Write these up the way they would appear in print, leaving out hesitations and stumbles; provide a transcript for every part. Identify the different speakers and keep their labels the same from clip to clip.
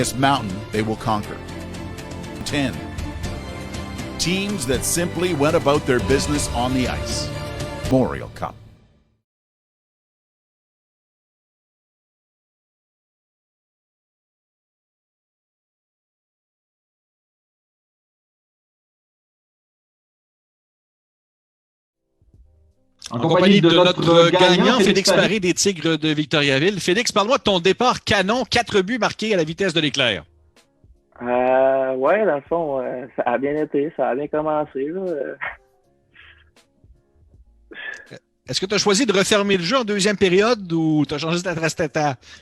Speaker 1: This mountain they will conquer. 10. Teams that simply went about their business on the ice. Memorial Cup.
Speaker 2: En compagnie de notre gagnant, Félix Paré
Speaker 3: des Tigres de Victoriaville. Félix, parle-moi de ton départ canon, 4 buts marqués à la vitesse de l'éclair.
Speaker 4: Ouais, dans le fond, ça a bien été, ça a bien commencé. Là.
Speaker 3: Est-ce que tu as choisi de refermer le jeu en deuxième période ou tu as changé ta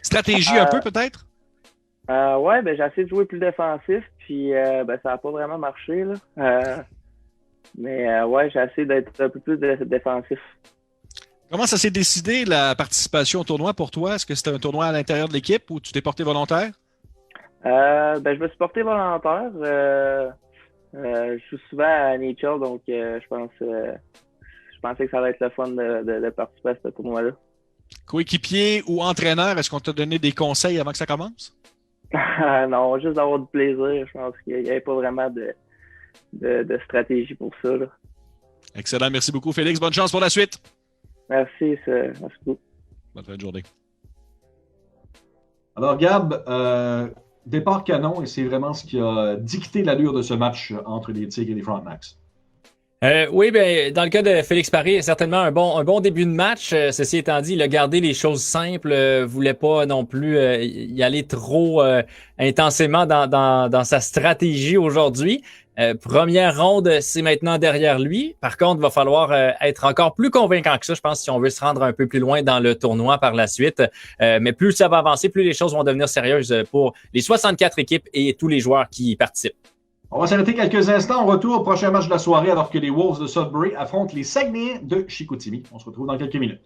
Speaker 3: stratégie un peu peut-être?
Speaker 4: Ouais, j'ai essayé de jouer plus défensif, puis ça n'a pas vraiment marché. Là. Mais ouais, j'ai essayé d'être un peu plus défensif.
Speaker 3: Comment ça s'est décidé, la participation au tournoi pour toi? Est-ce que c'était un tournoi à l'intérieur de l'équipe ou tu t'es porté volontaire?
Speaker 4: Je me suis porté volontaire. Je joue souvent à NHL, donc je pensais que ça allait être le fun de participer à ce tournoi-là.
Speaker 3: Coéquipier ou entraîneur, est-ce qu'on t'a donné des conseils avant que ça commence?
Speaker 4: Non, juste d'avoir du plaisir. Je pense qu'il n'y avait pas vraiment de stratégie pour ça. Là.
Speaker 3: Excellent. Merci beaucoup, Félix. Bonne chance pour la suite.
Speaker 4: Merci beaucoup.
Speaker 3: Bonne fin de journée.
Speaker 2: Alors, Gab, départ canon, et c'est vraiment ce qui a dicté l'allure de ce match entre les Tigres et les Frontenacs.
Speaker 5: Oui, dans le cas de Félix Paré, certainement un bon début de match. Ceci étant dit, il a gardé les choses simples, voulait pas non plus y aller trop intensément dans sa stratégie aujourd'hui. Première ronde, c'est maintenant derrière lui. Par contre, il va falloir être encore plus convaincant que ça, je pense, si on veut se rendre un peu plus loin dans le tournoi par la suite. Mais plus ça va avancer, plus les choses vont devenir sérieuses pour les 64 équipes et tous les joueurs qui y participent.
Speaker 2: On va s'arrêter quelques instants. On retourne au prochain match de la soirée alors que les Wolves de Sudbury affrontent les Saguenayens de Chicoutimi. On se retrouve dans quelques minutes.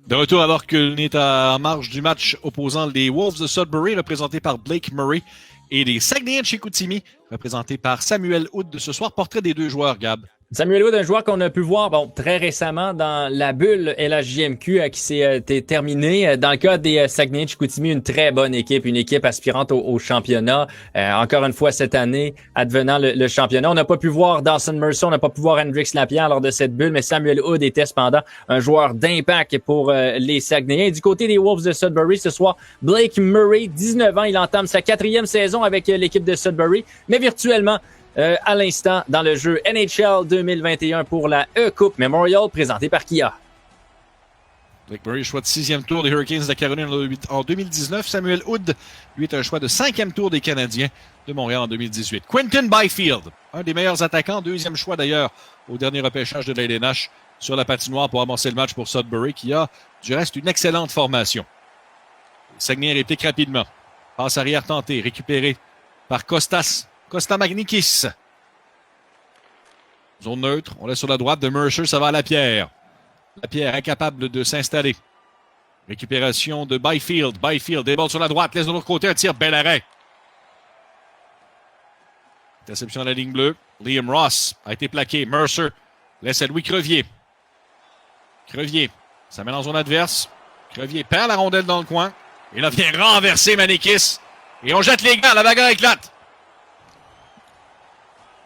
Speaker 3: De retour alors qu'on est en marge du match opposant les Wolves de Sudbury, représentés par Blake Murray, et les Saguenayens de Chicoutimi, représentés par Samuel Hood de ce soir. Portrait des deux joueurs, Gab.
Speaker 5: Samuel Wood, un joueur qu'on a pu voir très récemment dans la bulle LHJMQ qui s'est terminée. Dans le cas des Saguenayens de Chicoutimi, une très bonne équipe, une équipe aspirante au championnat. Encore une fois cette année, advenant le championnat. On n'a pas pu voir Dawson Mercer, on n'a pas pu voir Hendrix Lapierre lors de cette bulle, mais Samuel Hood était cependant un joueur d'impact pour les Saguenayens. Et du côté des Wolves de Sudbury, ce soir, Blake Murray, 19 ans, il entame sa 4e saison avec l'équipe de Sudbury, mais virtuellement, à l'instant dans le jeu NHL 2021 pour la E-Coupe Memorial présentée par Kia.
Speaker 3: Blake Murray, choix de 6e tour des Hurricanes de Caroline en 2019. Samuel Hood, lui, est un choix de 5e tour des Canadiens de Montréal en 2018. Quinton Byfield, un des meilleurs attaquants, 2e choix d'ailleurs au dernier repêchage de la LNH sur la patinoire pour avancer le match pour Sudbury, qui a du reste une excellente formation. Saguenay réplique rapidement. Passe arrière tentée, récupéré par Costa Magnikis. Zone neutre, on laisse sur la droite de Mercer, ça va à Lapierre. Lapierre incapable de s'installer. Récupération de Byfield. Byfield déborde sur la droite, laisse de l'autre côté un tir, bel arrêt. Interception à la ligne bleue. Liam Ross a été plaqué. Mercer laisse à Louis Crevier. Crevier, ça met en zone adverse. Crevier perd la rondelle dans le coin. Et là vient renverser Manikis. Et on jette les gants, la bagarre éclate.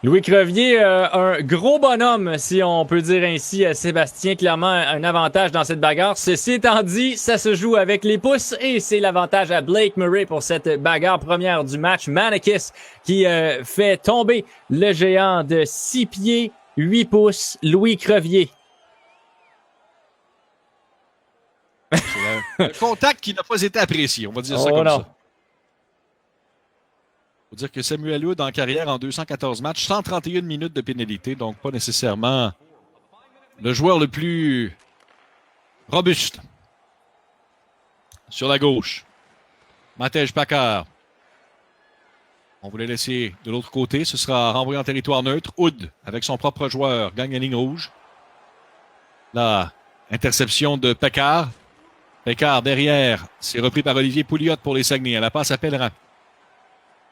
Speaker 5: Louis Crevier, un gros bonhomme, si on peut dire ainsi, Sébastien, clairement un avantage dans cette bagarre. Ceci étant dit, ça se joue avec les pouces et c'est l'avantage à Blake Murray pour cette bagarre première du match. Manikis qui fait tomber le géant de 6 pieds, 8 pouces, Louis Crevier.
Speaker 3: C'est le contact qui n'a pas été apprécié, on va dire ça comme ça. Il faut dire que Samuel Hood, en carrière, en 214 matchs, 131 minutes de pénalité, donc pas nécessairement le joueur le plus robuste. Sur la gauche, Matej Packard. On voulait laisser de l'autre côté, ce sera renvoyé en territoire neutre. Hood, avec son propre joueur, gagne la ligne rouge. La interception de Packard. Packard derrière, c'est repris par Olivier Pouliot pour les Saguenay. La passe à Pellerin.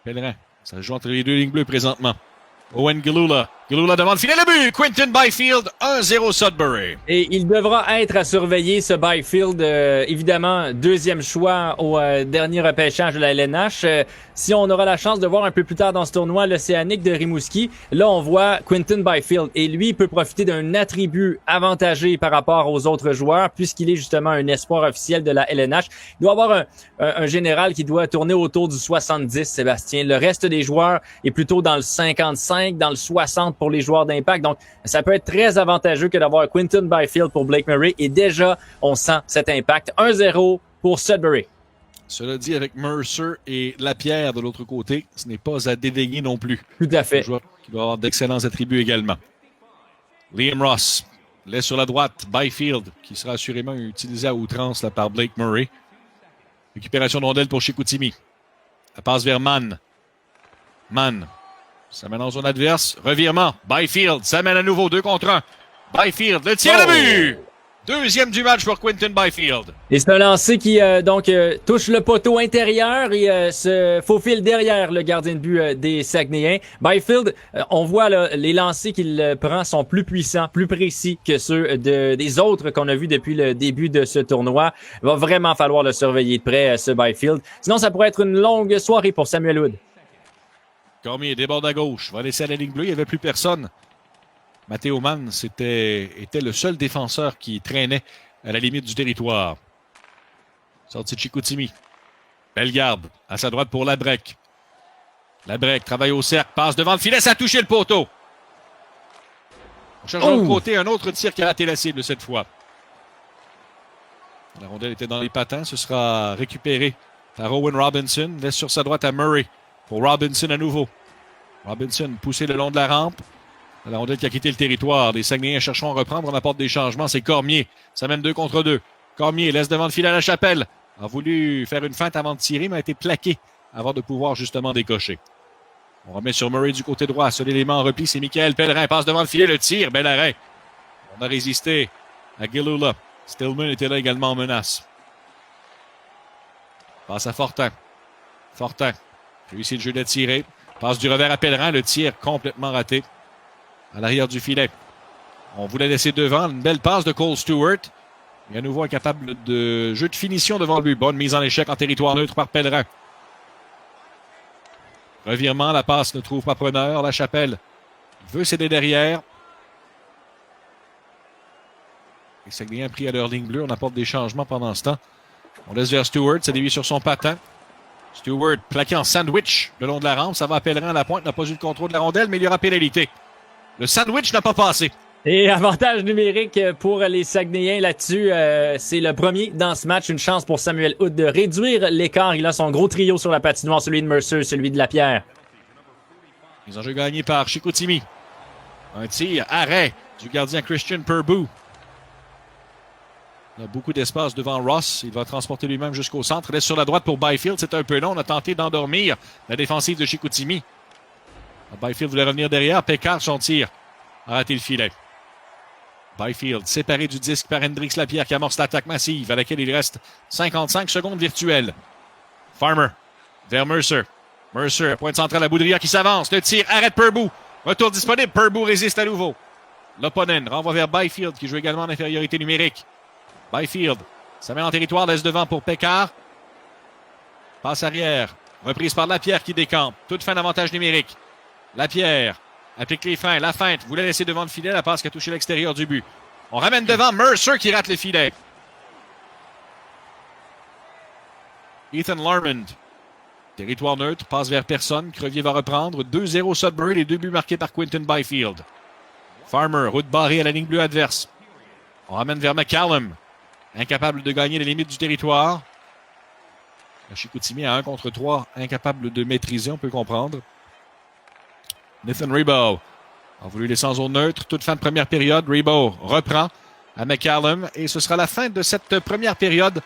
Speaker 3: Pellerin, ça joue entre les deux lignes bleues présentement. Owen Gilula. Gilula demande filer le but. Quinton Byfield, 1-0 Sudbury.
Speaker 5: Et il devra être à surveiller, ce Byfield. Évidemment, 2e choix au dernier repêchage de la LNH. Si on aura la chance de voir un peu plus tard dans ce tournoi l'Océanique de Rimouski, là, on voit Quinton Byfield. Et lui, il peut profiter d'un attribut avantagé par rapport aux autres joueurs, puisqu'il est justement un espoir officiel de la LNH. Il doit avoir un général qui doit tourner autour du 70, Sébastien. Le reste des joueurs est plutôt dans le 55, dans le 60 pour les joueurs d'impact. Donc, ça peut être très avantageux que d'avoir Quinton Byfield pour Blake Murray. Et déjà, on sent cet impact. 1-0 pour Sudbury.
Speaker 3: Cela dit, avec Mercer et Lapierre de l'autre côté, ce n'est pas à dédaigner non plus.
Speaker 5: Tout à fait.
Speaker 3: Un joueur qui doit avoir d'excellents attributs également. Liam Ross laisse sur la droite Byfield, qui sera assurément utilisé à outrance là, par Blake Murray. Récupération de rondelle pour Chicoutimi. La passe vers Mann. Mann. Ça mène en zone adverse. Revirement. Byfield. Ça mène à nouveau 2 contre 1. Byfield. Le tir de but. 2e du match pour Quinton Byfield.
Speaker 5: Et c'est un lancer qui touche le poteau intérieur et se faufile derrière le gardien de but des Saguenayens. Byfield, on voit là, les lancers qu'il prend sont plus puissants, plus précis que ceux des autres qu'on a vus depuis le début de ce tournoi. Il va vraiment falloir le surveiller de près, ce Byfield. Sinon, ça pourrait être une longue soirée pour Samuel Hood.
Speaker 3: Cormier déborde à gauche, va laisser à la ligne bleue, il n'y avait plus personne. Matteo Mann était le seul défenseur qui traînait à la limite du territoire. Sorti de Chicoutimi. Belle garde, à sa droite pour Labrec. Labrec travaille au cercle, passe devant le filet, ça a touché le poteau. On cherche de l'autre côté un autre tir qui a raté la cible cette fois. La rondelle était dans les patins, ce sera récupéré par Owen Robinson. Laisse sur sa droite à Murray. Pour Robinson à nouveau. Robinson poussé le long de la rampe. La rondelle qui a quitté le territoire. Les Saguenayens chercheront à reprendre. On apporte des changements. C'est Cormier. Ça mène 2 contre 2. Cormier laisse devant le fil à la chapelle. A voulu faire une feinte avant de tirer, mais a été plaqué avant de pouvoir justement décocher. On remet sur Murray du côté droit. Seul élément en repli, c'est Michael Pellerin. Passe devant le filet, le tir. Bel arrêt. On a résisté à Gilula. Stillman était là également en menace. Passe à Fortin. Fortin réussit le jeu de tirer. Passe du revers à Pellerin. Le tir complètement raté. À l'arrière du filet. On voulait laisser devant. Une belle passe de Cole Stewart. Et à nouveau incapable de jeu de finition devant lui. Bonne mise en échec en territoire neutre par Pellerin. Revirement, la passe ne trouve pas preneur. La Chapelle veut céder derrière. Les Saguenayens pris à leur ligne bleue. On apporte des changements pendant ce temps. On laisse vers Stewart. Ça dévie sur son patin. Stewart plaqué en sandwich le long de la rampe. Ça va à Pellerin à la pointe. N'a pas eu le contrôle de la rondelle, mais il y aura pénalité. Le sandwich n'a pas passé.
Speaker 5: Et avantage numérique pour les Saguenayens là-dessus. C'est le premier dans ce match. Une chance pour Samuel Hood de réduire l'écart. Il a son gros trio sur la patinoire. Celui de Mercer, celui de Lapierre.
Speaker 3: Les enjeux gagnés par Chicoutimi. Un tir, arrêt du gardien Christian Purbu. Il a beaucoup d'espace devant Ross. Il va transporter lui-même jusqu'au centre. Laisse sur la droite pour Byfield. C'est un peu long. On a tenté d'endormir la défensive de Chicoutimi. Byfield voulait revenir derrière. Pécard, son tir a raté le filet. Byfield séparé du disque par Hendrix Lapierre qui amorce l'attaque massive à laquelle il reste 55 secondes virtuelles. Farmer vers Mercer. Mercer, pointe centrale à Boudria qui s'avance. Le tir, arrête Purbu. Retour disponible. Purbu résiste à nouveau. Loponen renvoie vers Byfield qui joue également en infériorité numérique. Byfield, ça met en territoire, laisse devant pour Pécard. Passe arrière. Reprise par Lapierre qui décampe. Toute fin d'avantage numérique. Lapierre applique les freins. La feinte voulait laisser devant le filet. La passe qui a touché l'extérieur du but. On ramène devant Mercer qui rate le filet. Ethan Larmond. Territoire neutre, passe vers personne. Crevier va reprendre. 2-0 Sudbury, les 2 buts marqués par Quinton Byfield. Farmer, route barrée à la ligne bleue adverse. On ramène vers McCallum. Incapable de gagner les limites du territoire. Chicoutimi à 1 contre 3. Incapable de maîtriser, on peut comprendre. Nathan Rebow a voulu laisser en zone neutre. Toute fin de première période. Rebow reprend à McCallum. Et ce sera la fin de cette première période.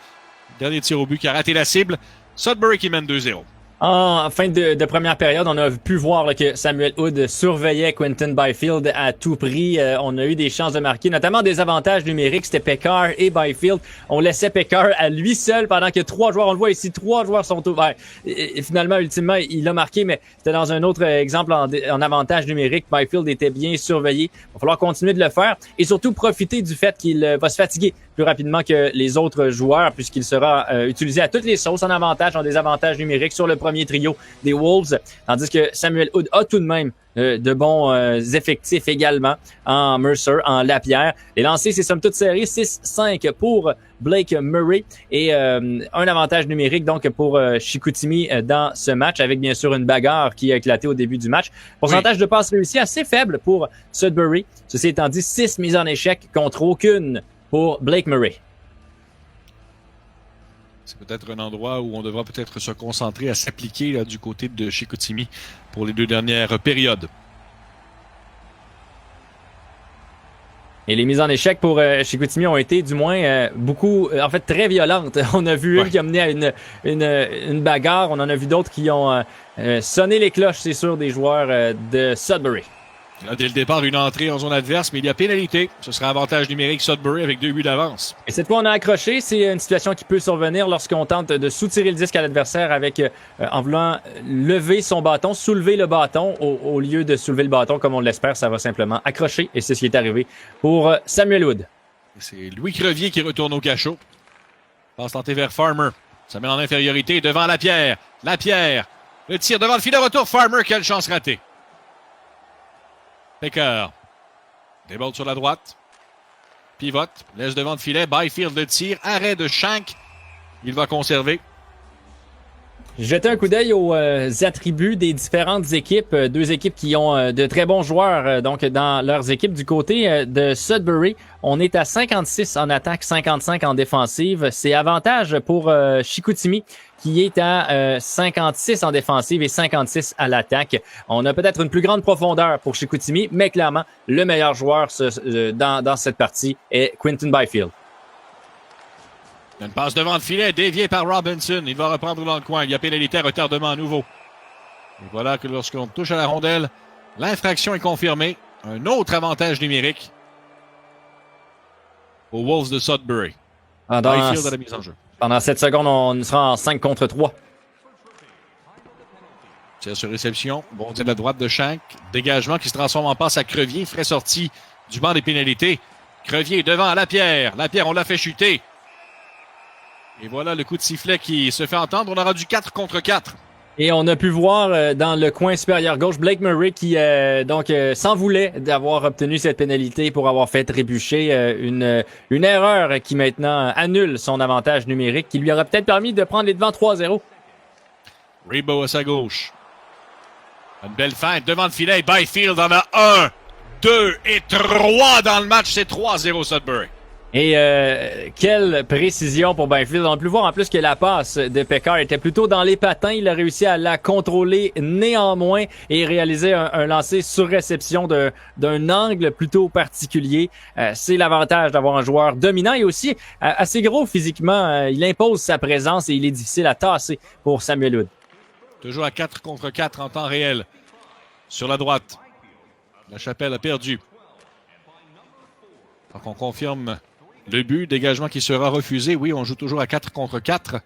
Speaker 3: Dernier tir au but qui a raté la cible. Sudbury qui mène 2-0.
Speaker 5: En fin de première période, on a pu voir là, que Samuel Hood surveillait Quinton Byfield à tout prix. On a eu des chances de marquer, notamment des avantages numériques. C'était Pécard et Byfield. On laissait Pécard à lui seul pendant que 3 joueurs, on le voit ici, 3 joueurs sont ouverts. Et finalement, ultimement, il a marqué, mais c'était dans un autre exemple en avantage numérique. Byfield était bien surveillé. Il va falloir continuer de le faire et surtout profiter du fait qu'il va se fatiguer plus rapidement que les autres joueurs puisqu'il sera utilisé à toutes les sauces en avantage, en désavantage numérique sur le premier trio des Wolves, tandis que Samuel Hood a tout de même de bons effectifs également en Mercer, en Lapierre. Les lancers, c'est somme toute serré, 6-5 pour Blake Murray et un avantage numérique donc pour Chicoutimi dans ce match avec bien sûr une bagarre qui a éclaté au début du match. Pourcentage de passes réussies assez faible pour Sudbury. Ceci étant dit, 6 mises en échec contre aucune pour Blake Murray.
Speaker 3: C'est peut-être un endroit où on devra peut-être se concentrer à s'appliquer là, du côté de Chicoutimi pour les 2 dernières périodes.
Speaker 5: Et les mises en échec pour Chicoutimi ont été du moins beaucoup, en fait très violentes. On a vu une qui a mené à une bagarre. On en a vu d'autres qui ont sonné les cloches, c'est sûr, des joueurs de Sudbury.
Speaker 3: Là, dès le départ, une entrée en zone adverse, mais il y a pénalité. Ce sera avantage numérique Sudbury avec 2 buts d'avance.
Speaker 5: Et cette fois, on a accroché. C'est une situation qui peut survenir lorsqu'on tente de soutirer le disque à l'adversaire avec en voulant lever son bâton, soulever le bâton. Au lieu de soulever le bâton comme on l'espère, ça va simplement accrocher. Et c'est ce qui est arrivé pour Samuel Hood.
Speaker 3: C'est Louis Crevier qui retourne au cachot. Passe tentée vers Farmer. Ça met en infériorité devant Lapierre. Lapierre. Le tir devant le filet de retour. Farmer, quelle chance ratée. Pécard. Déballe sur la droite. Pivote. Laisse devant le filet. Byfield le tire. Arrêt de Shank. Il va conserver.
Speaker 5: Jetez un coup d'œil aux attributs des différentes équipes. 2 équipes qui ont de très bons joueurs donc dans leurs équipes. Du côté de Sudbury, on est à 56 en attaque, 55 en défensive. C'est avantage pour Chicoutimi qui est à 56 en défensive et 56 à l'attaque. On a peut-être une plus grande profondeur pour Chicoutimi, mais clairement, le meilleur joueur dans cette partie est Quinton Byfield.
Speaker 3: Une passe devant le filet, déviée par Robinson. Il va reprendre dans le coin. Il y a pénalité, retardement à nouveau. Et voilà que lorsqu'on touche à la rondelle, l'infraction est confirmée. Un autre avantage numérique. aux Wolves de Sudbury.
Speaker 5: Pendant,
Speaker 3: Byfield à la mise en jeu.
Speaker 5: pendant 7 secondes, on sera en 5 contre 3.
Speaker 3: Tire sur réception. Bon tir de la droite de Shank. Dégagement qui se transforme en passe à Crevier. Frais sorti du banc des pénalités. Crevier devant à Lapierre. Lapierre, on l'a fait chuter. Et voilà le coup de sifflet qui se fait entendre. On aura du 4 contre 4.
Speaker 5: Et on a pu voir dans le coin supérieur gauche Blake Murray qui s'en voulait d'avoir obtenu cette pénalité pour avoir fait trébucher une erreur qui maintenant annule son avantage numérique qui lui aurait peut-être permis de prendre les devants 3-0.
Speaker 3: Rebo à sa gauche. Une belle feinte devant le filet. Byfield en a 1, 2 et 3 dans le match. C'est 3-0 Sudbury.
Speaker 5: Et quelle précision pour Byfield. On a pu voir en plus que la passe de Pekar était plutôt dans les patins. Il a réussi à la contrôler néanmoins et réaliser un lancer sur réception d'un angle plutôt particulier. C'est l'avantage d'avoir un joueur dominant et aussi assez gros physiquement. Il impose sa présence et il est difficile à tasser pour Samuel Wood.
Speaker 3: Toujours à 4 contre 4 en temps réel. Sur la droite. La Chapelle a perdu. Donc on confirme le but. Dégagement qui sera refusé. Oui, on joue toujours à 4 contre 4.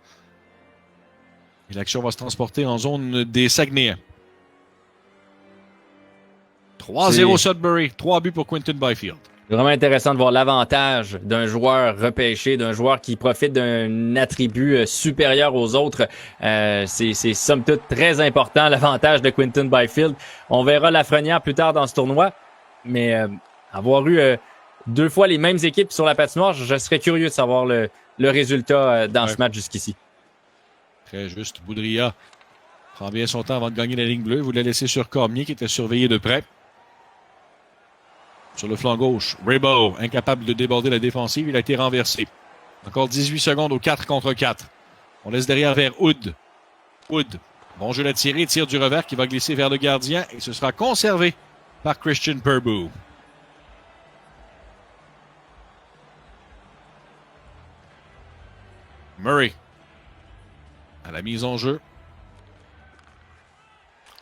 Speaker 3: Et l'action va se transporter en zone des Saguenayens. 3-0 Sudbury. 3 buts pour Quinton Byfield.
Speaker 5: C'est vraiment intéressant de voir l'avantage d'un joueur repêché, d'un joueur qui profite d'un attribut supérieur aux autres. C'est somme toute très important, l'avantage de Quinton Byfield. On verra Lafrenière plus tard dans ce tournoi, mais avoir eu 2 fois les mêmes équipes sur la patinoire, je serais curieux de savoir le résultat dans ce match jusqu'ici.
Speaker 3: Très juste. Boudria prend bien son temps avant de gagner la ligne bleue. Vous la laissez sur Cormier qui était surveillé de près. Sur le flanc gauche, Rebo, incapable de déborder la défensive, il a été renversé. Encore 18 secondes au 4 contre 4. On laisse derrière vers Wood. Wood, bon jeu la tirée, tire du revers qui va glisser vers le gardien et ce sera conservé par Christian Perbou. Murray à la mise en jeu.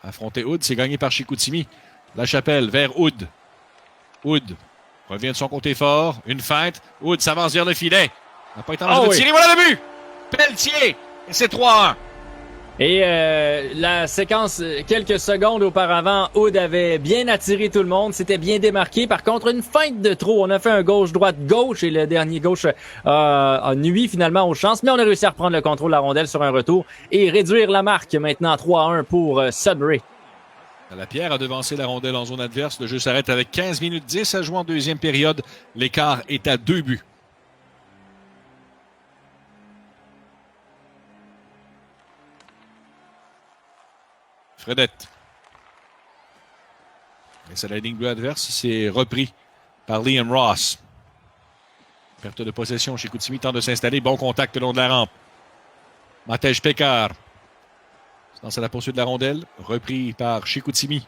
Speaker 3: Affronter Wood, c'est gagné par Chicoutimi. La Chapelle vers Wood. Wood revient de son côté fort. Une feinte. Wood s'avance vers le filet. N'a pas été en mesure de tirer. Voilà le but! Pelletier! Et c'est 3-1.
Speaker 5: Et la séquence, quelques secondes auparavant, Wood avait bien attiré tout le monde. C'était bien démarqué. Par contre, une feinte de trop. On a fait un gauche-droite-gauche et le dernier gauche a nui finalement aux chances. Mais on a réussi à reprendre le contrôle de la rondelle sur un retour et réduire la marque maintenant 3-1 pour Sudbury.
Speaker 3: Lapierre a devancé la rondelle en zone adverse. Le jeu s'arrête avec 15 minutes 10 à jouer en deuxième période. L'écart est à 2 buts. Fredette. Et c'est la ligne bleue adverse. C'est repris par Liam Ross. Perte de possession chez Chicoutimi. Tente de s'installer. Bon contact le long de la rampe. Matej Pekar. C'est la poursuite de la rondelle. Repris par Chicoutimi.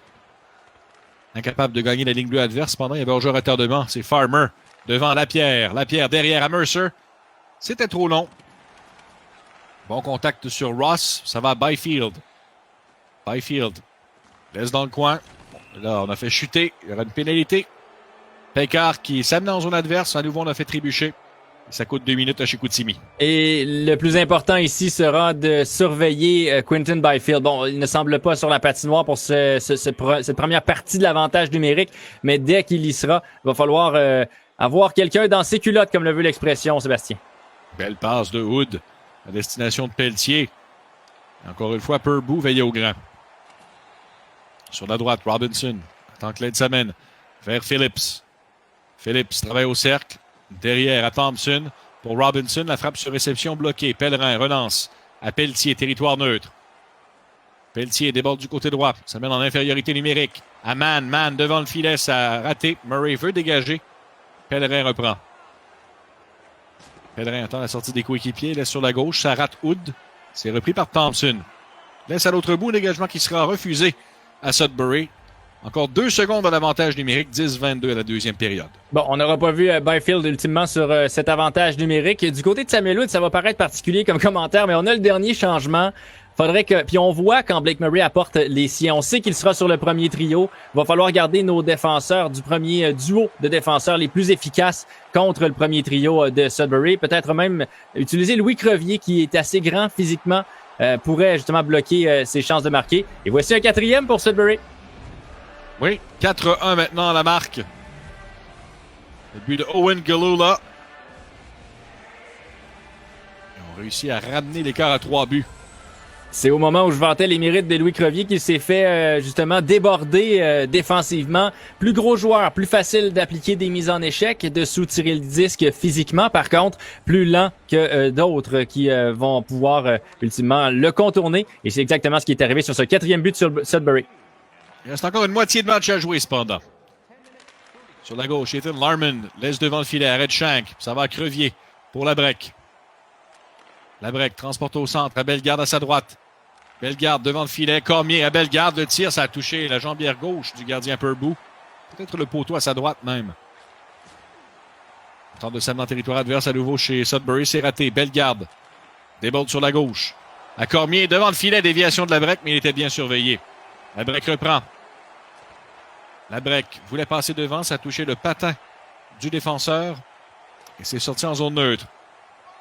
Speaker 3: Incapable de gagner la ligne bleue adverse. Pendant, il y avait un joueur retardement. C'est Farmer devant Lapierre. Lapierre derrière à Mercer. C'était trop long. Bon contact sur Ross. Ça va à Byfield. Byfield laisse dans le coin. Là, on a fait chuter. Il y aura une pénalité. Pekar qui s'amène en zone adverse. À nouveau, on a fait trébucher. Ça coûte 2 minutes à Chicoutimi.
Speaker 5: Et le plus important ici sera de surveiller Quinton Byfield. Bon, il ne semble pas sur la patinoire pour cette première partie de l'avantage numérique, mais dès qu'il y sera, il va falloir avoir quelqu'un dans ses culottes, comme le veut l'expression, Sébastien.
Speaker 3: Belle passe de Wood à destination de Pelletier. Encore une fois, Perbou veille au grand. Sur la droite, Robinson attend que l'aide s'amène vers Phillips. Phillips travaille au cercle. Derrière à Thompson. Pour Robinson, la frappe sur réception bloquée. Pellerin relance à Pelletier, territoire neutre. Pelletier déborde du côté droit. Ça mène en infériorité numérique. À Mann. Mann devant le filet, ça a raté. Murray veut dégager. Pellerin reprend. Pellerin attend la sortie des coéquipiers. Laisse sur la gauche. Ça rate Wood. C'est repris par Thompson. Laisse à l'autre bout. Dégagement qui sera refusé à Sudbury. Encore 2 secondes à l'avantage numérique, 10-22 à la deuxième période.
Speaker 5: Bon, on n'aura pas vu Byfield ultimement sur cet avantage numérique. Du côté de Samuel Wood, ça va paraître particulier comme commentaire, mais on a le dernier changement. Puis on voit quand Blake Murray apporte les siens. On sait qu'il sera sur le premier trio. Il va falloir garder nos défenseurs du premier duo de défenseurs les plus efficaces contre le premier trio de Sudbury. Peut-être même utiliser Louis Crevier, qui est assez grand physiquement, pourrait justement bloquer ses chances de marquer. Et voici un 4e pour Sudbury.
Speaker 3: Oui, 4-1 maintenant à la marque. Le but de Owen Galula. Ils ont réussi à ramener l'écart à 3 buts.
Speaker 5: C'est au moment où je vantais les mérites de Louis Crevier qu'il s'est fait justement déborder défensivement. Plus gros joueur, plus facile d'appliquer des mises en échec, de sous-tirer le disque physiquement. Par contre, plus lent que d'autres qui vont pouvoir ultimement le contourner. Et c'est exactement ce qui est arrivé sur ce 4e but sur Sudbury.
Speaker 3: Il reste encore une moitié de match à jouer cependant. Sur la gauche, Ethan Larman laisse devant le filet, arrête Shank. Ça va à Crevier pour la break. La break transporte au centre, à Bellegarde à sa droite. Bellegarde devant le filet, Cormier à Bellegarde, le tir, ça a touché la jambière gauche du gardien Purbu. Peut-être le poteau à sa droite même. Tente de s'amener en territoire adverse à nouveau chez Sudbury, c'est raté. Bellegarde déborde sur la gauche. À Cormier devant le filet, déviation de la break, mais il était bien surveillé. La break reprend. La break voulait passer devant, ça a touché le patin du défenseur. Et c'est sorti en zone neutre.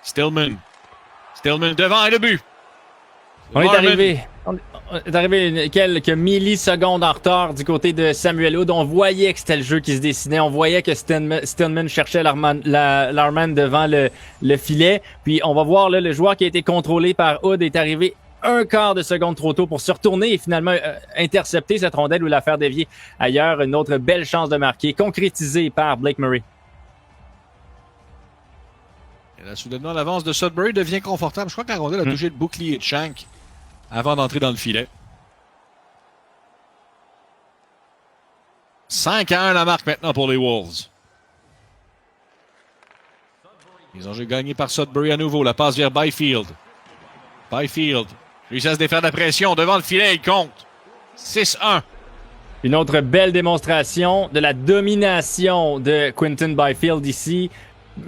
Speaker 3: Stillman devant et le but.
Speaker 5: On est arrivé quelques millisecondes en retard du côté de Samuel Hood. On voyait que c'était le jeu qui se dessinait. On voyait que Stillman cherchait Larman devant le filet. Puis on va voir là, le joueur qui a été contrôlé par Hood est arrivé un quart de seconde trop tôt pour se retourner et finalement intercepter cette rondelle ou la faire dévier ailleurs. Une autre belle chance de marquer, concrétisée par Blake Murray.
Speaker 3: Et là, soudainement, l'avance de Sudbury devient confortable. Je crois que la rondelle a touché le bouclier de Shank avant d'entrer dans le filet. 5-1 la marque maintenant pour les Wolves. Les enjeux gagnés par Sudbury à nouveau. La passe vers Byfield. Byfield réussit à se défaire de la pression. Devant le filet, il compte. 6-1.
Speaker 5: Une autre belle démonstration de la domination de Quinton Byfield ici.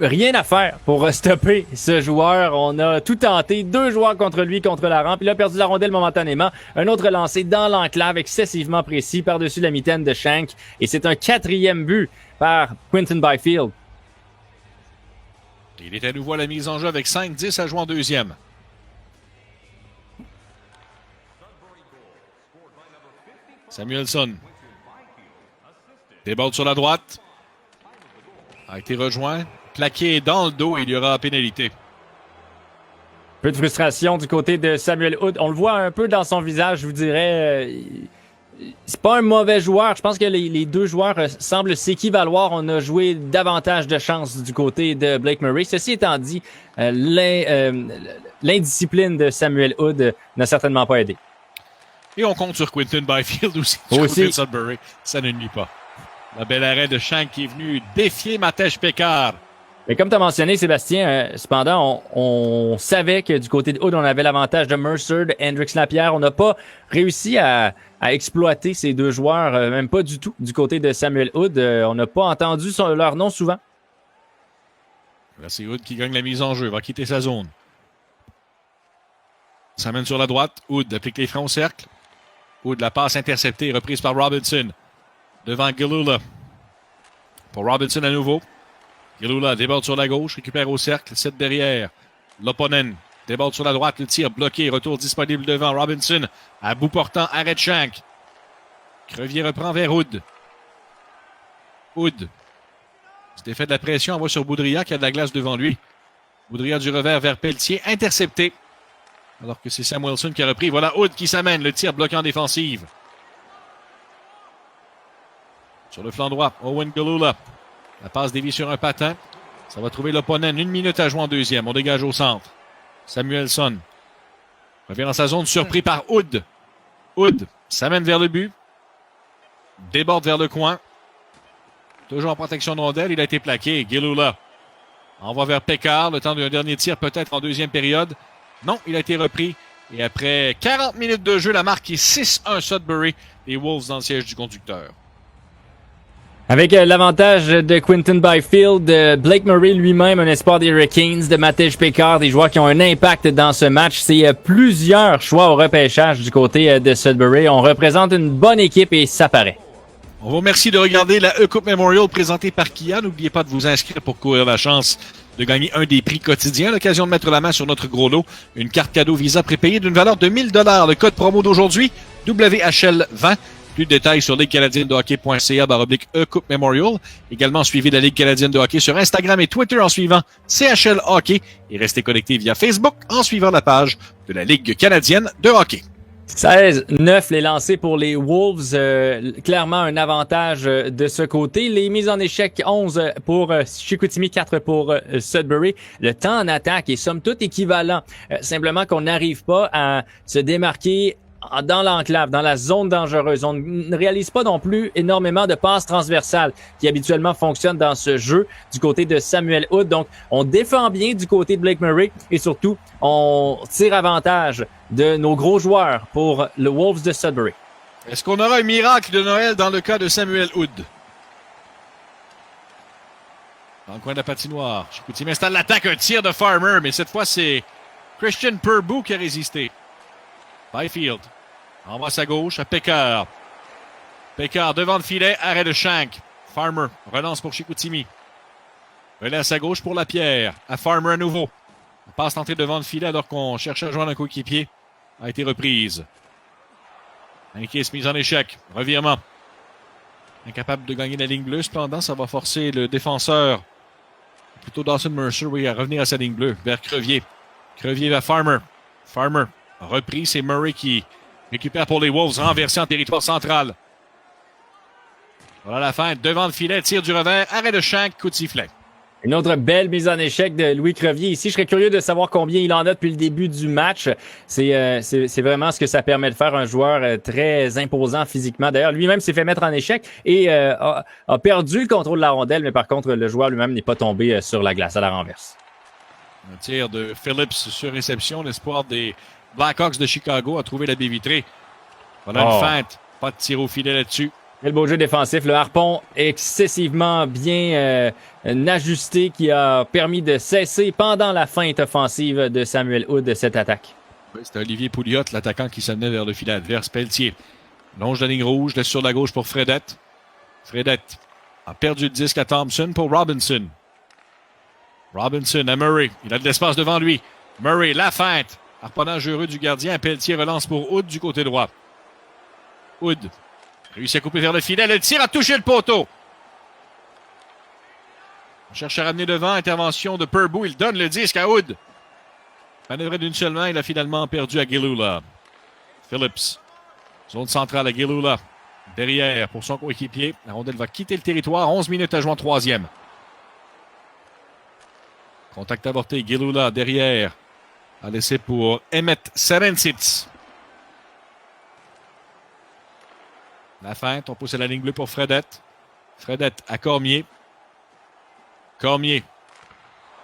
Speaker 5: Rien à faire pour stopper ce joueur. On a tout tenté. 2 joueurs contre lui, contre la rampe. Il a perdu la rondelle momentanément. Un autre lancé dans l'enclave, excessivement précis, par-dessus la mitaine de Shank. Et c'est un 4e but par Quinton Byfield.
Speaker 3: Il est à nouveau à la mise en jeu avec 5-10 à jouer en 2e. Samuelson déborde sur la droite. A été rejoint. Plaqué dans le dos, il y aura pénalité.
Speaker 5: Peu de frustration du côté de Samuel Hood. On le voit un peu dans son visage, je vous dirais. C'est pas un mauvais joueur. Je pense que les 2 joueurs semblent s'équivaloir. On a joué davantage de chances du côté de Blake Murray. Ceci étant dit, l'indiscipline de Samuel Hood n'a certainement pas aidé.
Speaker 3: Et on compte sur Quinton Byfield aussi. Du côté de Sudbury. Ça ne nuit pas. Le bel arrêt de Shank qui est venu défier Matej Pekar.
Speaker 5: Mais comme tu as mentionné, Sébastien, cependant, on savait que du côté de Hood, on avait l'avantage de Mercer, de Hendrix Lapierre. On n'a pas réussi à exploiter ces 2 joueurs, même pas du tout, du côté de Samuel Hood. On n'a pas entendu leur nom souvent.
Speaker 3: Là, c'est Hood qui gagne la mise en jeu, va quitter sa zone. Ça mène sur la droite. Hood applique les freins au cercle. Hood, la passe interceptée, reprise par Robinson. Devant Galula. Pour Robinson à nouveau. Galula déborde sur la gauche, récupère au cercle, 7 derrière. Loponen déborde sur la droite, le tir bloqué, retour disponible devant. Robinson à bout portant, arrête Shank. Crevier reprend vers Hood. Hood se défait de la pression, envoie sur Boudria qui a de la glace devant lui. Boudria du revers vers Pelletier, intercepté. Alors que c'est Samuelson qui a repris. Voilà Hood qui s'amène, le tir bloqué en défensive. Sur le flanc droit, Owen Galula. La passe dévie sur un patin. Ça va trouver l'opponent. 1 minute à jouer en 2e. On dégage au centre. Samuelson revient dans sa zone, surpris par Hood. Hood s'amène vers le but. Déborde vers le coin. Toujours en protection de rondelle. Il a été plaqué. Galula envoie vers Pekar. Le temps d'un dernier tir peut-être en 2e période. Non, il a été repris. Et après 40 minutes de jeu, la marque est 6-1 Sudbury. Les Wolves dans le siège du conducteur.
Speaker 5: Avec l'avantage de Quinton Byfield, de Blake Murray lui-même, un espoir des Hurricanes, de Matej Pekar, des joueurs qui ont un impact dans ce match. C'est plusieurs choix au repêchage du côté de Sudbury. On représente une bonne équipe et ça paraît.
Speaker 3: On vous remercie de regarder la E-Coupe Memorial présentée par Kia. N'oubliez pas de vous inscrire pour courir la chance de gagner un des prix quotidiens. L'occasion de mettre la main sur notre gros lot. Une carte cadeau Visa prépayée d'une valeur de 1000 $. Le code promo d'aujourd'hui, WHL20. Plus de détails sur liguecanadienne-de-hockey.ca/E-Coupe Memorial. Également, suivez la Ligue canadienne de hockey sur Instagram et Twitter en suivant CHL Hockey. Et restez connectés via Facebook en suivant la page de la Ligue canadienne de hockey.
Speaker 5: 16-9 les lancers pour les Wolves. Clairement un avantage de ce côté. Les mises en échec, 11 pour Chicoutimi, 4 pour Sudbury. Le temps en attaque est somme toute équivalent. Simplement qu'on n'arrive pas à se démarquer dans l'enclave, dans la zone dangereuse. On ne réalise pas non plus énormément de passes transversales qui habituellement fonctionnent dans ce jeu du côté de Samuel Hood. Donc, on défend bien du côté de Blake Murray et surtout, on tire avantage de nos gros joueurs pour le Wolves de Sudbury.
Speaker 3: Est-ce qu'on aura un miracle de Noël dans le cas de Samuel Hood? Dans le coin de la patinoire, Chicoutimi installe l'attaque, un tir de Farmer, mais cette fois, c'est Christian Purbu qui a résisté. Byfield envoie sa gauche à Pekar. Pekar devant le filet, arrêt de Shank. Farmer relance pour Chicoutimi. Relais à sa gauche pour Lapierre. À Farmer à nouveau. On passe l'entrée devant le filet alors qu'on cherchait à joindre un coéquipier. A été reprise. Ankis mise en échec. Revirement. Incapable de gagner la ligne bleue. Cependant, ça va forcer le défenseur, plutôt Dawson Mercer, oui, à revenir à sa ligne bleue, vers Crevier. Crevier vers Farmer. Farmer repris, c'est Murray qui récupère pour les Wolves, renversé en territoire central. Voilà la fin, devant le filet, tir du revers, arrêt de Shank, coup de sifflet.
Speaker 5: Une autre belle mise en échec de Louis Crevier ici. Je serais curieux de savoir combien il en a depuis le début du match. C'est vraiment ce que ça permet de faire, un joueur très imposant physiquement. D'ailleurs, lui-même s'est fait mettre en échec et a perdu le contrôle de la rondelle, mais par contre, le joueur lui-même n'est pas tombé sur la glace à la renverse.
Speaker 3: Un tir de Phillips sur réception, l'espoir des Blackhawks de Chicago a trouvé la baie vitrée. Voilà une feinte. Pas de tir au filet là-dessus.
Speaker 5: Quel beau jeu défensif. Le harpon excessivement bien ajusté qui a permis de cesser pendant la feinte offensive de Samuel Hood de cette attaque.
Speaker 3: Oui, c'était Olivier Pouliot, l'attaquant qui s'amenait vers le filet adverse. Pelletier longe la ligne rouge, laisse sur la gauche pour Fredette. Fredette a perdu le disque à Thompson pour Robinson. Robinson à Murray. Il a de l'espace devant lui. Murray, la feinte. Harponnage heureux du gardien. Pelletier relance pour Hood du côté droit. Hood réussit à couper vers le filet. Le tir a touché le poteau. On cherche à ramener devant. Intervention de Purbu. Il donne le disque à Hood. Manœuvré d'une seule main. Il a finalement perdu à Gilula. Phillips. Zone centrale à Gilula. Derrière pour son coéquipier. La rondelle va quitter le territoire. 11 minutes à jouer en troisième. Contact avorté. Gilula derrière. A laissé pour Emmet Serencic. La feinte, on pousse à la ligne bleue pour Fredette. Fredette à Cormier. Cormier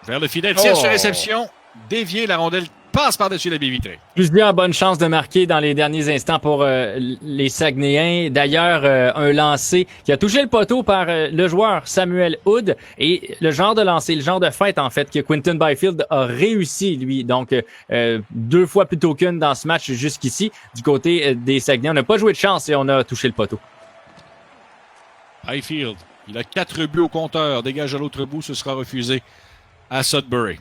Speaker 3: vers le filet, tire sur réception. Dévié, la rondelle passe par-dessus la baie vitrée.
Speaker 5: Plusieurs bonnes chances de marquer dans les derniers instants pour les Saguenayens. D'ailleurs, un lancer qui a touché le poteau par le joueur Samuel Hood et le genre de lancer, le genre de feinte en fait que Quinton Byfield a réussi lui. Donc, 2 fois plutôt qu'une dans ce match jusqu'ici. Du côté des Saguenayens, on n'a pas joué de chance et on a touché le poteau.
Speaker 3: Byfield, il a 4 buts au compteur. Dégage à l'autre bout, ce sera refusé à Sudbury.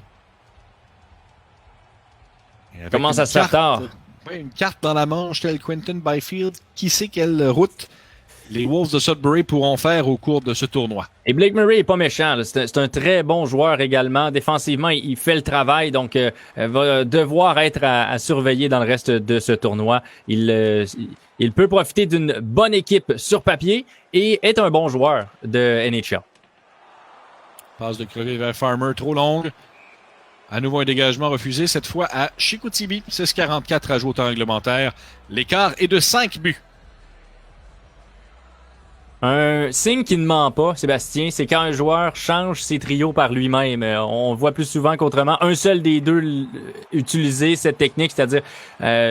Speaker 5: Commence à se faire tard.
Speaker 3: Une carte dans la manche telle Quinton Byfield. Qui sait quelle route les Wolves de Sudbury pourront faire au cours de ce tournoi?
Speaker 5: Et Blake Murray est pas méchant. C'est un très bon joueur également. Défensivement, il fait le travail, donc va devoir être à surveiller dans le reste de ce tournoi. Il peut profiter d'une bonne équipe sur papier et est un bon joueur de NHL.
Speaker 3: Passe de Crevier vers Farmer, trop longue. À nouveau un dégagement refusé, cette fois à Chicoutimi. 6-44 à jouer au temps réglementaire. L'écart est de 5 buts.
Speaker 5: Un signe qui ne ment pas, Sébastien, c'est quand un joueur change ses trios par lui-même. On voit plus souvent qu'autrement un seul des deux utiliser cette technique, c'est-à-dire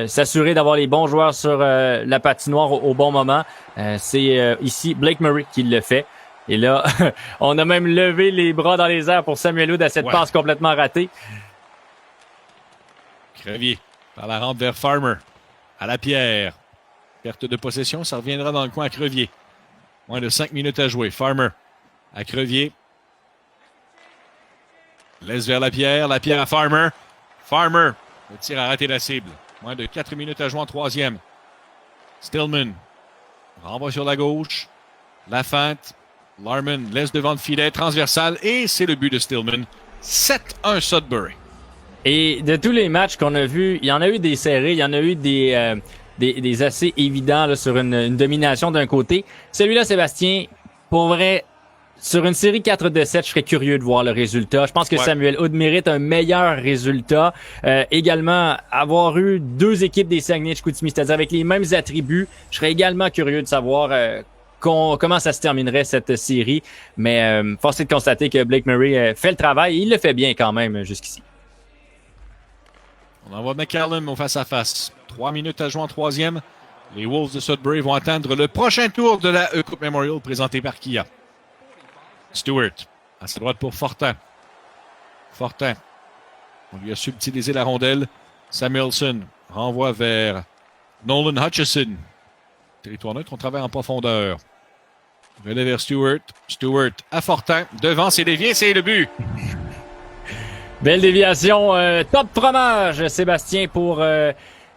Speaker 5: s'assurer d'avoir les bons joueurs sur la patinoire au bon moment. C'est ici Blake Murray qui le fait. Et là, on a même levé les bras dans les airs pour Samuel Wood à cette passe complètement ratée.
Speaker 3: Crevier par la rampe vers Farmer. À la pierre. Perte de possession, ça reviendra dans le coin à Crevier. Moins de 5 minutes à jouer. Farmer à Crevier. Laisse vers la pierre à Farmer. Farmer, le tir a raté la cible. Moins de 4 minutes à jouer en troisième. Stillman renvoie sur la gauche. La feinte. Larman laisse devant le filet, transversal, et c'est le but de Stillman. 7-1 Sudbury.
Speaker 5: Et de tous les matchs qu'on a vus, il y en a eu des serrés, il y en a eu des assez évidents là, sur une domination d'un côté. Celui-là, Sébastien, pour vrai, sur une série 4 de 7, je serais curieux de voir le résultat. Je pense que Samuel Wood mérite un meilleur résultat. Également, avoir eu deux équipes des Saguenay de Chicoutimi, c'est-à-dire avec les mêmes attributs, je serais également curieux de savoir comment ça se terminerait cette série. Mais force est de constater que Blake Murray fait le travail et il le fait bien quand même jusqu'ici.
Speaker 3: On envoie McCallum au face-à-face. 3 minutes à jouer en troisième. Les Wolves de Sudbury vont attendre le prochain tour de la Coupe Memorial présenté par Kia. Stewart, à sa droite pour Fortin. Fortin, on lui a subtilisé la rondelle. Samuelson renvoie vers Nolan Hutchison. Territoire neutre, on travaille en profondeur. Relais vers Stewart. Stewart à Fortin. Devant, c'est dévié, c'est le but.
Speaker 5: Belle déviation, top fromage, Sébastien, pour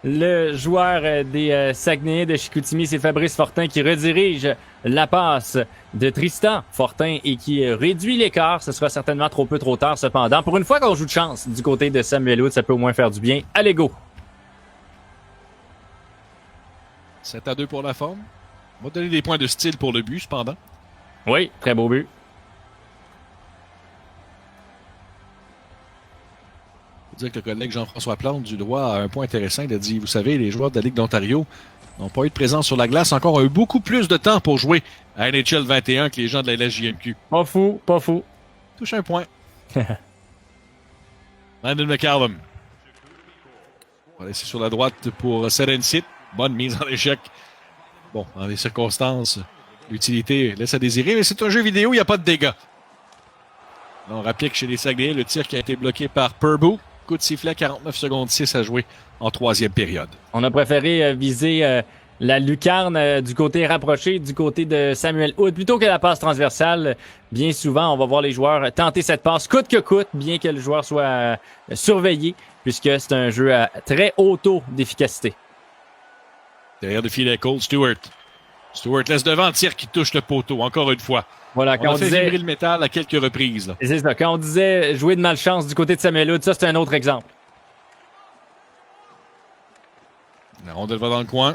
Speaker 5: le joueur des Saguenay de Chicoutimi. C'est Fabrice Fortin qui redirige la passe de Tristan Fortin et qui réduit l'écart. Ce sera certainement trop peu, trop tard cependant. Pour une fois qu'on joue de chance du côté de Samuel Wood, ça peut au moins faire du bien. Allez, go!
Speaker 3: 7-2 pour la forme. On va donner des points de style pour le but, cependant.
Speaker 5: Oui, très beau but.
Speaker 3: Il faut dire que le collègue Jean-François Plante du droit a un point intéressant. Il a dit, vous savez, les joueurs de la Ligue d'Ontario n'ont pas eu de présence sur la glace, encore eu beaucoup plus de temps pour jouer à NHL 21 que les gens de la LSJMQ.
Speaker 5: Pas fou, pas fou.
Speaker 3: Touche un point. Landon McCallum. On va laisser sur la droite pour Serencit. Bonne mise en échec. Bon, dans les circonstances, l'utilité laisse à désirer, mais c'est un jeu vidéo, il n'y a pas de dégâts. On rappelle que chez les Saguenay, le tir qui a été bloqué par Purbo. Coup de sifflet, 49 secondes 6 à jouer en troisième période.
Speaker 5: On a préféré viser la lucarne du côté rapproché, du côté de Samuel Wood, plutôt que la passe transversale. Bien souvent, on va voir les joueurs tenter cette passe coûte que coûte, bien que le joueur soit surveillé, puisque c'est un jeu à très haut taux d'efficacité. Derrière
Speaker 3: le filet, Cole Stewart. Stewart laisse devant le tir qui touche le poteau, encore une fois.
Speaker 5: Voilà,
Speaker 3: on a fait vibrer le métal à quelques reprises. Là.
Speaker 5: C'est ça. Quand on disait jouer de malchance du côté de Samuel Wood, ça, c'est un autre exemple.
Speaker 3: La rondelle va dans le coin.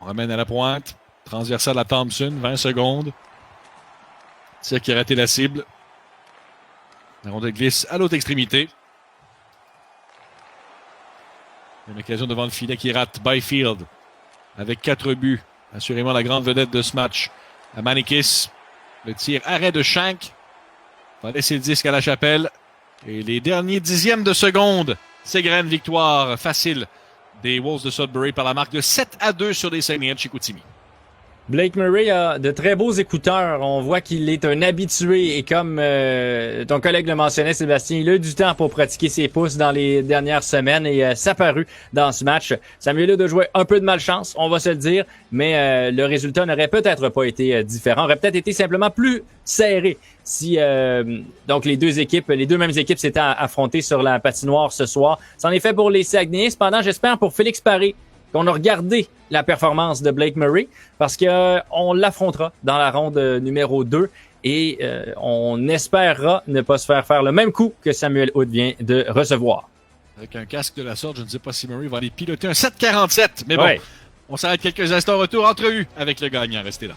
Speaker 3: On ramène à la pointe. Transversale à Thompson, 20 secondes. Tir qui a raté la cible. La rondelle glisse à l'autre extrémité. Une occasion devant le filet qui rate Byfield. Avec 4 buts. Assurément la grande vedette de ce match. À Manikis. Le tir arrêt de Shank. Va laisser le disque à la chapelle. Et les derniers dixièmes de seconde. Ségrène victoire facile des Wolves de Sudbury par la marque de 7-2 sur les Saguenay de Chicoutimi.
Speaker 5: Blake Murray a de très beaux écouteurs. On voit qu'il est un habitué et comme ton collègue le mentionnait, Sébastien, il a eu du temps pour pratiquer ses pouces dans les dernières semaines et ça parut dans ce match. Samuel Wood a joué un peu de malchance, on va se le dire, mais le résultat n'aurait peut-être pas été différent. Aurait peut-être été simplement plus serré si donc les deux mêmes équipes s'étaient affrontées sur la patinoire ce soir. C'en est fait pour les Saguenayens. Cependant, j'espère pour Félix Paré qu'on a regardé la performance de Blake Murray parce que on l'affrontera dans la ronde numéro 2 et on espérera ne pas se faire le même coup que Samuel Wood vient de recevoir.
Speaker 3: Avec un casque de la sorte, je ne sais pas si Murray va aller piloter un 7,47, mais bon, on s'arrête quelques instants. Retour entrevue avec le gagnant. Restez là.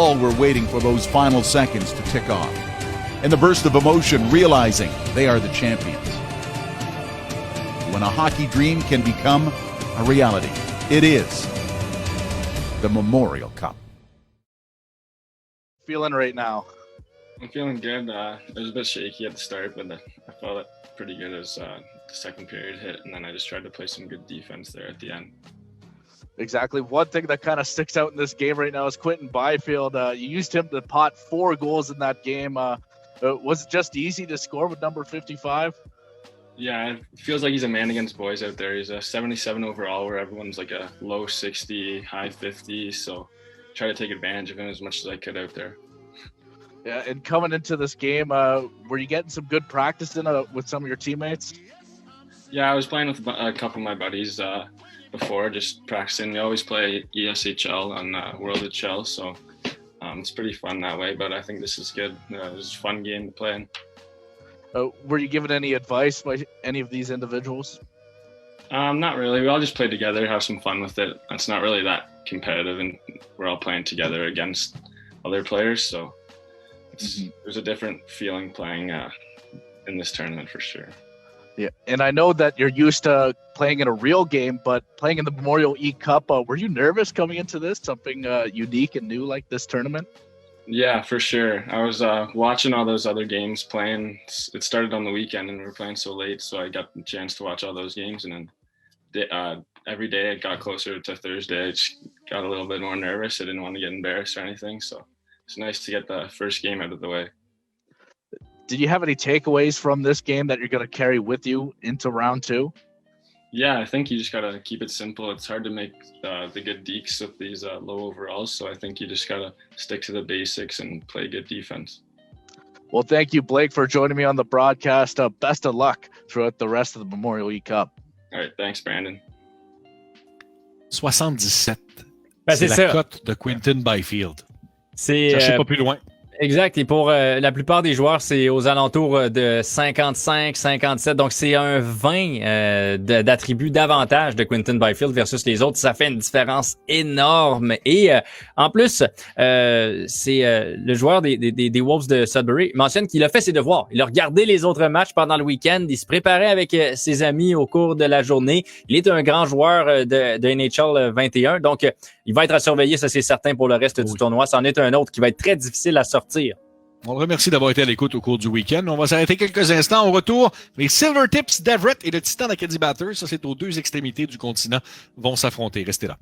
Speaker 1: all were waiting for those final seconds to tick off. In the burst of emotion, realizing they are the champions. When a hockey dream can become a reality, it is the Memorial Cup.
Speaker 6: Feeling right now?
Speaker 7: I'm feeling good. It was a bit shaky at the start, but I felt it pretty good as the second period hit, and then I just tried to play some good defense there at the end.
Speaker 6: Exactly. One thing that kind of sticks out in this game right now is Quinton Byfield. You used him to pot 4 goals in that game. Was it just easy to score with number 55?
Speaker 7: Yeah, it feels like he's a man against boys out there. He's a 77 overall, where everyone's like a low 60, high 50. So try to take advantage of him as much as I could out there.
Speaker 6: Yeah, and coming into this game, were you getting some good practice in with some of your teammates?
Speaker 7: Yeah, I was playing with a couple of my buddies before, just practicing. We always play ESHL on World HL, so it's pretty fun that way. But I think this is good. It was a fun game to play in.
Speaker 6: Were you given any advice by any of these individuals?
Speaker 7: Not really. We all just play together, have some fun with it. It's not really that competitive, and we're all playing together against other players, so there's a different feeling playing in this tournament for sure.
Speaker 6: Yeah, and I know that you're used to playing in a real game, but playing in the Memorial E Cup, were you nervous coming into this? Something unique and new like this tournament?
Speaker 7: Yeah, for sure. I was watching all those other games playing. It started on the weekend, and we were playing so late, so I got the chance to watch all those games. And then every day it got closer to Thursday, I just got a little bit more nervous. I didn't want to get embarrassed or anything, so it's nice to get the first game out of the way.
Speaker 6: Did you have any takeaways from this game that you're going to carry with you into round 2?
Speaker 7: Yeah, I think you just got to keep it simple. It's hard to make the good dekes with these low overalls, so I think you just got to stick to the basics and play good defense.
Speaker 6: Well, thank you, Blake, for joining me on the broadcast. Best of luck throughout the rest of the Memorial E Cup.
Speaker 7: All right, thanks, Brandon.
Speaker 3: 77.
Speaker 5: Ben,
Speaker 3: c'est
Speaker 5: c'est
Speaker 3: la
Speaker 5: ça.
Speaker 3: cote de Quinton Byfield.
Speaker 5: C'est
Speaker 3: Cherchez pas plus loin.
Speaker 5: exact. Et pour la plupart des joueurs, c'est aux alentours de 55, 57. Donc, c'est un 20 d'attributs d'avantage de Quinton Byfield versus les autres. Ça fait une différence énorme. Et en plus, c'est le joueur des Wolves de Sudbury mentionne qu'il a fait ses devoirs. Il a regardé les autres matchs pendant le week-end. Il se préparait avec ses amis au cours de la journée. Il est un grand joueur de NHL 21. Donc, il va être à surveiller, ça c'est certain, pour le reste du tournoi. C'en est un autre qui va être très difficile à sortir.
Speaker 3: On le remercie d'avoir été à l'écoute au cours du week-end. On va s'arrêter quelques instants. Au retour, les Silver Tips d'Everett et le Titan d'Acadie Batters, ça c'est aux 2 extrémités du continent, vont s'affronter. Restez là.